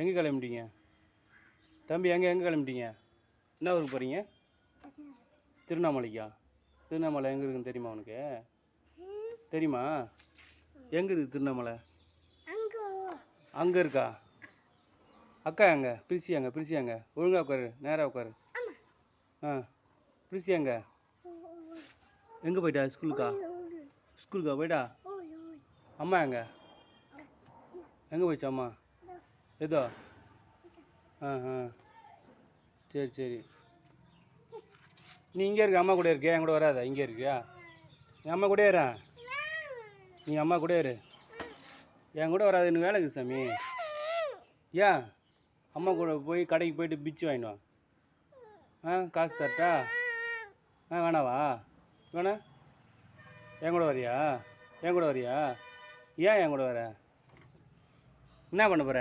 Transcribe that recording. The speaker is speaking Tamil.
எங்கே கிளம்பிட்டீங்க தம்பி? எங்கே கிளம்பிட்டீங்க? என்ன ஊருக்கு போகிறீங்க? திருவண்ணாமலைக்கா? திருவண்ணாமலை எங்கே இருக்குன்னு தெரியுமா உனக்கு? தெரியுமா? எங்கே இருக்குது திருவண்ணாமலை? அங்கே இருக்கா? அக்கா எங்க? பிரிசியாங்க ஒழுங்காக உட்காரு, நேராக உட்காரு. பிரிசியாங்க எங்கே போயிட்டா? ஸ்கூலுக்கா போயிட்டா? அம்மா எங்கே போயிடுச்சு அம்மா? ஏதோ சரி நீ இங்கே இருக்க, அம்மா கூட இருக்கியா? என் கூட வராத, இங்கே இருக்கியா? நீ அம்மா கூட ஏறா, நீ அம்மா கூட ஏறு. என் கூட வராது, எனக்கு வேலை இருக்குது சாமி. ஏன் அம்மா கூட போய் கடைக்கு போயிட்டு பிச்சு வாங்கிடுவான். காசு தரட்டா? வேணாவா? வேணா? என் கூட வரியா? ஏன் என் கூட வர? என்ன பண்ண போகிற?